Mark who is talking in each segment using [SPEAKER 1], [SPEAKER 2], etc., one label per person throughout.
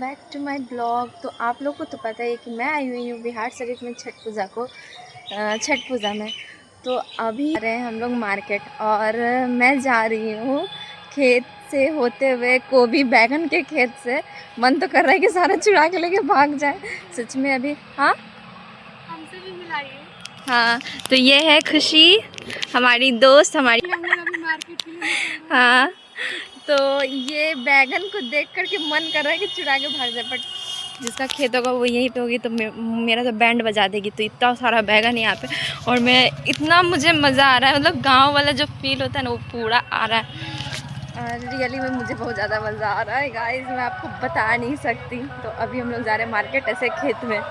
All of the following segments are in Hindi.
[SPEAKER 1] Back to my blog. तो आप लोग को तो पता है कि मैं आई हुई हूँ बिहार शरीफ में छठ पूजा में। तो अभी आ रहे हैं हम लोग मार्केट और मैं जा रही हूँ खेत से होते हुए गोभी बैगन के खेत से। मन तो कर रहा है कि सारा चुरा के लेके भाग जाए सच में। अभी हाँ
[SPEAKER 2] हमसे भी मिलाइए।
[SPEAKER 1] हाँ, तो ये है खुशी हमारी दोस्त हमारी।
[SPEAKER 2] हम लोग अभी मार्केट के लिए निकल रहे हैं।
[SPEAKER 1] हाँ, तो ये बैगन को देख कर के मन कर रहा है कि चुरा के भाग जाए, बट जिसका खेत होगा वो यहीं पे होगी तो मेरा तो बैंड बजा देगी। तो इतना सारा बैगन यहाँ पे और मैं इतना मुझे मज़ा आ रहा है, मतलब गांव वाला जो फील होता है ना वो पूरा आ रहा है। और रियली में मुझे बहुत ज़्यादा मज़ा आ रहा है गाइस, मैं आपको बता नहीं सकती। तो अभी हम लोग जा रहे हैं मार्केट ऐसे खेत में।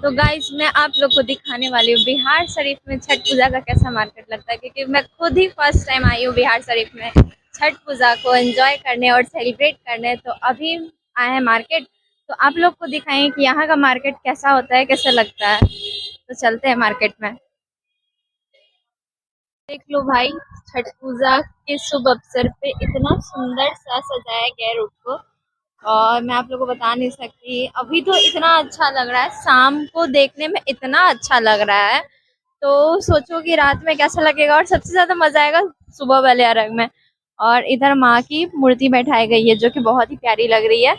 [SPEAKER 1] तो गाइस मैं आप लोग को दिखाने वाली हूँ बिहार शरीफ में छठ पूजा का कैसा मार्केट लगता है, क्योंकि मैं खुद ही फर्स्ट टाइम आई हूँ बिहार शरीफ में छठ पूजा को एंजॉय करने और सेलिब्रेट करने। तो अभी आए हैं मार्केट, तो आप लोग को दिखाएं कि यहाँ का मार्केट कैसा होता है, कैसा लगता है। तो चलते हैं मार्केट में। देख लो भाई, छठ पूजा के शुभ अवसर पे इतना सुंदर सा सजाया गया है रोड को, और मैं आप लोगों को बता नहीं सकती। अभी तो इतना अच्छा लग रहा है, शाम को देखने में इतना अच्छा लग रहा है, तो सोचो कि रात में कैसा लगेगा। और सबसे ज्यादा मजा आएगा सुबह वाले अर्घ में। और इधर माँ की मूर्ति बैठाई गई है जो कि बहुत ही प्यारी लग रही है।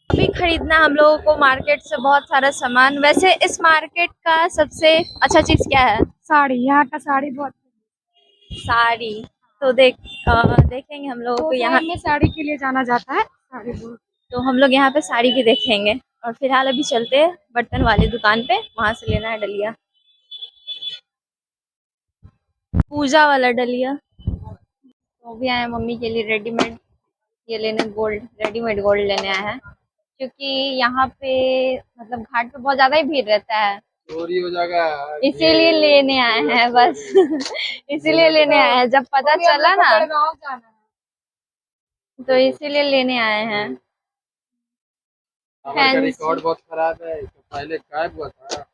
[SPEAKER 1] अभी खरीदना हम लोगों को मार्केट से बहुत सारा सामान। वैसे इस मार्केट का सबसे अच्छा चीज क्या है?
[SPEAKER 2] साड़ी, यहाँ का साड़ी बहुत
[SPEAKER 1] साड़ी। तो देखेंगे हम लोगों को यहाँ।
[SPEAKER 2] में साड़ी के लिए जाना जाता है। साड़ी बहुत
[SPEAKER 1] तो हम लोग यहाँ पे साड़ी भी देखेंगे। और फिलहाल अभी चलते हैं बर्तन वाली दुकान पे, वहां से लेना है डलिया, पूजा वाला डलिया। तो भी आए मम्मी के लिए रेडीमेड ये लेने, गोल्ड रेडीमेड गोल्ड लेने आए हैं, क्योंकि यहाँ पे मतलब घाट पे बहुत ज्यादा ही भीड़ रहता है, चोरी हो जाएगा, इसीलिए लेने आए हैं बस। इसीलिए लेने आए हैं, जब पता चला ना
[SPEAKER 2] गाँव जाना है।
[SPEAKER 1] तो इसीलिए लेने आए हैं।
[SPEAKER 3] हमारा रिकॉर्ड बहुत खराब है, तो पहले गायब हुआ था।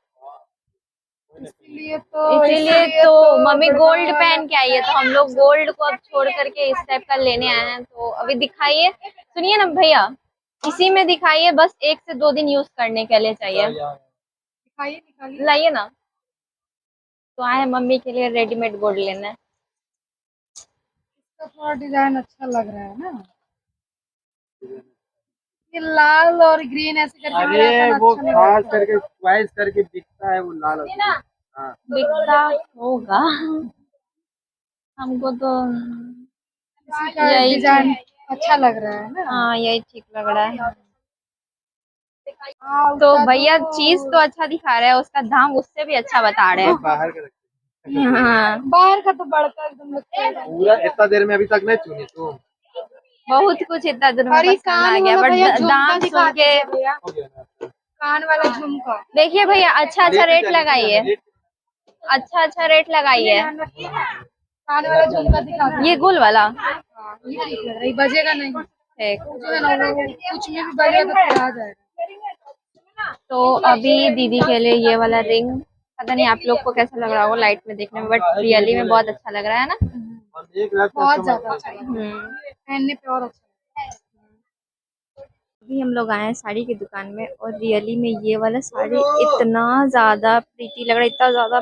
[SPEAKER 1] इसीलिए तो मम्मी गोल्ड पहन के आई है, तो हम लोग गोल्ड को अब छोड़ करके इस टाइप का लेने आए हैं। तो अभी दिखाइए, सुनिए ना भैया, इसी में दिखाइए, बस 1 से 2 दिन यूज करने के लिए चाहिए।
[SPEAKER 2] दिखाइए, निकालिए।
[SPEAKER 1] लाइए ना। तो आए हैं मम्मी के लिए रेडीमेड गोल्ड लेना है।
[SPEAKER 2] इसका थोड़ा डिजाइन अच्छा लग रहा है ना, ये लाल और ग्रीन ऐसे करके मिलाता है
[SPEAKER 3] अरे
[SPEAKER 2] ना,
[SPEAKER 3] वो
[SPEAKER 2] अच्छा नहीं
[SPEAKER 3] खास
[SPEAKER 2] लगता।
[SPEAKER 3] करके चॉइस करके बिकता है वो लाल और ग्रीन। हाँ,
[SPEAKER 1] बिकता होगा, हमको तो
[SPEAKER 2] इसी का
[SPEAKER 1] यही
[SPEAKER 2] डिजाइन अच्छा लग रहा है ना।
[SPEAKER 1] हाँ यही ठीक लग रहा है।
[SPEAKER 2] हाँ,
[SPEAKER 1] तो
[SPEAKER 2] उसका
[SPEAKER 1] भैया चीज तो अच्छा दिखा रहे हैं, उसका दाम उससे भी अच्छा बता रहे हैं।
[SPEAKER 3] बाहर के रखते
[SPEAKER 1] हाँ,
[SPEAKER 2] बाहर का तो बड़का एकदम लगता है।
[SPEAKER 3] पूरा इतना देर में अभी तक नहीं चुनी तुम।
[SPEAKER 1] बहुत कुछ इतना दिन में
[SPEAKER 2] और ये
[SPEAKER 1] पसंद आ
[SPEAKER 2] कान
[SPEAKER 1] गया,
[SPEAKER 2] वाला भैया
[SPEAKER 1] बट
[SPEAKER 2] झुमका
[SPEAKER 1] दाम
[SPEAKER 2] दिखा
[SPEAKER 1] सुन के
[SPEAKER 2] दीजिए भैया,
[SPEAKER 3] हो गया ना?
[SPEAKER 2] कान वाला झुमका।
[SPEAKER 1] देखिए भैया, अच्छा अच्छा रेट लगाइए, अच्छा अच्छा रेट लगाइए।
[SPEAKER 2] कान वाला झुमका दिखा दीजिए।
[SPEAKER 1] ये गोल वाला
[SPEAKER 2] हाँ, ये ठीक लग रहा है, ये बजेगा नहीं।
[SPEAKER 1] ठीक।
[SPEAKER 2] जो है ना वो कुछ में भी बजेगा तो फिर आ जाएगा।
[SPEAKER 1] तो अभी दीदी के लिए ये वाला रिंग, पता नहीं आप लोग को कैसा लग रहा होगा लाइट में देखने में, बट रियली में बहुत अच्छा लग रहा है ना।
[SPEAKER 3] हम 1 लाख
[SPEAKER 2] बहुत ज्यादा अच्छा लग रहा है, पहनने पे और अच्छा लग
[SPEAKER 1] अभी हम लोग आए हैं साड़ी की दुकान में, और रियली में ये वाला साड़ी इतना ज्यादा प्रीटी लग रहा है, इतना ज्यादा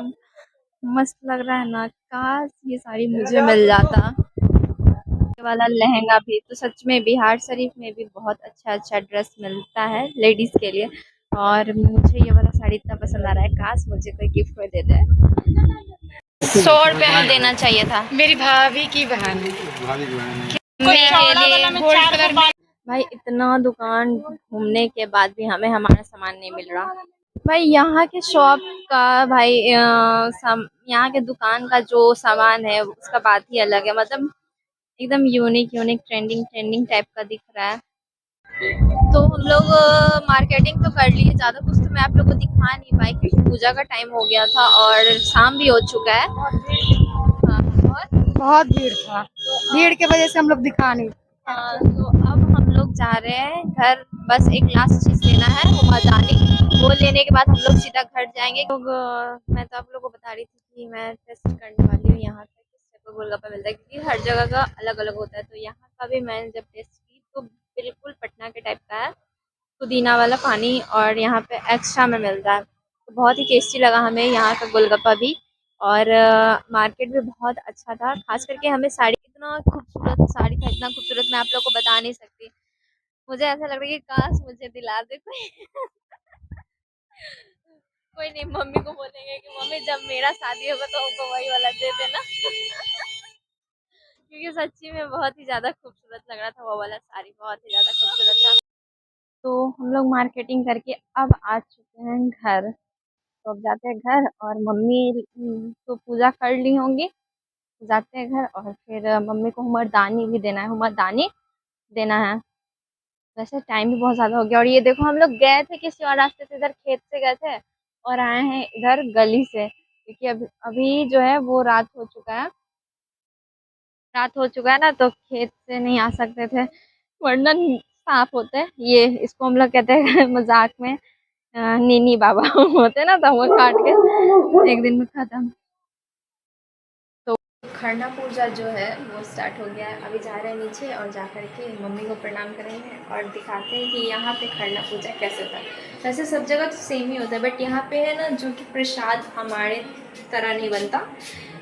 [SPEAKER 1] मस्त लग रहा है ना। काश ये साड़ी मुझे मिल जाता। ये वाला लहंगा भी, तो सच में बिहार शरीफ में भी बहुत अच्छा अच्छा ड्रेस मिलता है लेडीज के लिए। और मुझे ये वाला साड़ी इतना पसंद आ रहा है, काश मुझे कोई गिफ्ट में दे दे। 100 रुपये में देना चाहिए था।
[SPEAKER 2] है। मेरी भाभी की बहन
[SPEAKER 1] मम्मी के लिए
[SPEAKER 2] गोल्ड कलर में।
[SPEAKER 1] भाई इतना दुकान घूमने के बाद भी हमें हमारा सामान नहीं मिल रहा। भाई यहाँ के शॉप का भाई यहाँ के दुकान का जो सामान है उसका बात ही अलग है, मतलब एकदम unique unique trending trending type का दिख रहा है। तो हम लोग मार्केटिंग तो कर लिए, ज़्यादा कुछ तो मैं आप लोग को दिखा नहीं पाई क्योंकि पूजा का टाइम हो गया था और शाम भी हो चुका है। हाँ, और
[SPEAKER 2] बहुत भीड़ था, भीड़ की वजह से हम लोग दिखा नहीं।
[SPEAKER 1] हाँ, तो अब हम लोग जा रहे हैं घर, बस एक लास्ट चीज लेना है वो मजानी, वो लेने के बाद हम लोग सीधा घर जाएंगे। लोग मैं तो आप लोगों को बता रही थी कि मैं टेस्ट करने वाली हूँ यहाँ पे किस टाइप का गोलगप्पा मिलता है, क्योंकि हर जगह का अलग अलग होता है। तो यहाँ का भी मैंने जब टेस्ट की तो बिल्कुल पटना के टाइप का है, पुदीना वाला पानी और यहाँ पे एक्स्ट्रा में मिलता है। तो बहुत ही टेस्टी लगा हमें यहाँ का गोलगप्पा भी। और मार्केट भी बहुत अच्छा था, खास करके हमें साड़ी, इतना खूबसूरत साड़ी था, इतना खूबसूरत मैं आप लोग को बता नहीं सकती। मुझे ऐसा लग रहा है कि काश मुझे दिला दे कोई। कोई नहीं, मम्मी को बोलेंगे कि मम्मी जब मेरा शादी होगा तो हमको वही वाला दे देना। क्योंकि सच्ची में बहुत ही ज्यादा खूबसूरत लग रहा था वो वाला साड़ी, बहुत ही ज्यादा खूबसूरत था। तो हम लोग मार्केटिंग करके अब आ चुके हैं घर। तो अब जाते हैं घर, और मम्मी तो पूजा कर ली होंगी। जाते हैं घर और फिर मम्मी को हुमरदानी भी देना है, हुमरदानी देना है। वैसे टाइम भी बहुत ज़्यादा हो गया। और ये देखो, हम लोग गए थे किसी और रास्ते से, इधर खेत से गए थे और आए हैं इधर गली से, क्योंकि अभी अभी जो है वो रात हो चुका है। रात हो चुका है ना, तो खेत से नहीं आ सकते थे, वरना सांप होते हैं। ये इसको हम लोग कहते हैं मजाक में नीनी बाबा होते हैं ना, तो वो काट के एक दिन में खत्म। तो खरना पूजा जो है वो स्टार्ट हो गया है। अभी जा रहे हैं नीचे और जा कर के मम्मी को प्रणाम करेंगे और दिखाते हैं कि यहाँ पे खरना पूजा कैसे होता है। वैसे सब जगह तो सेम ही होता है, बट यहाँ पे है ना जो कि प्रसाद हमारे तरह नहीं बनता।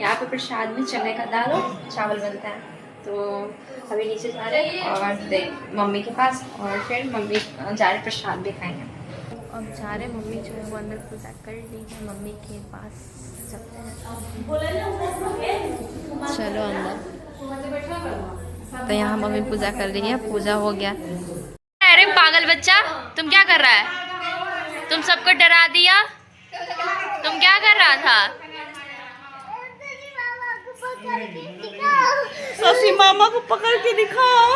[SPEAKER 1] यहाँ पे प्रसाद में चने का दाल और चावल बनता है। तो अभी नीचे जा रहे हैं और देख मम्मी के पास, और फिर मम्मी जा रहे प्रसाद भी खाएंगे। अब जा रहे मम्मी जो है वो अंदर पूजा कर ली है, मम्मी के पास चलते हैं। चलो अंदर। तो यहाँ मम्मी पूजा कर रही है, पूजा हो गया। अरे पागल बच्चा, तुम क्या कर रहा है? तुम सबको डरा दिया। तुम क्या कर रहा था?
[SPEAKER 2] ससी मामा को पकड़ के दिखाओ।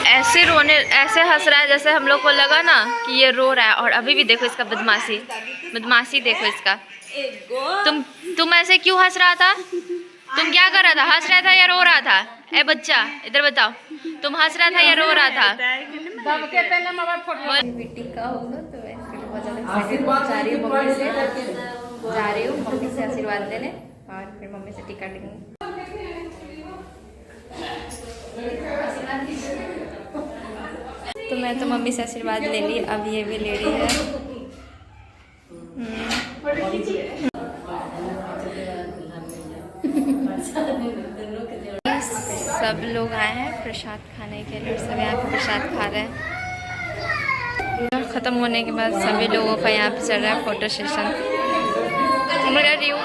[SPEAKER 1] ऐसे रोने, ऐसे हंस रहा है जैसे हम लोग को लगा ना कि ये रो रहा है। और अभी भी देखो इसका बदमाशी, बदमाशी देखो इसका। तुम ऐसे क्यों हंस रहा था? तुम क्या कर रहा था? हंस रहा था या रो रहा था? ए बच्चा इधर बताओ, तुम हंस रहा था या रो रहा था? बेटी का होगा तो बहुत ज़्यादा जा रही हूँ मम्मी से, मम्मी से आशीर्वाद लेने, और फिर मम्मी से टिकट लेंगे। तो मैं तो मम्मी से आशीर्वाद ले ली, अब ये भी ले रही है। सब लोग आए हैं प्रसाद खाने के लिए, सब यहाँ पे प्रसाद खा रहे हैं। ख़त्म होने के बाद सभी लोगों का यहाँ पे चल रहा है फोटो सेशन। हमारा रिव्यू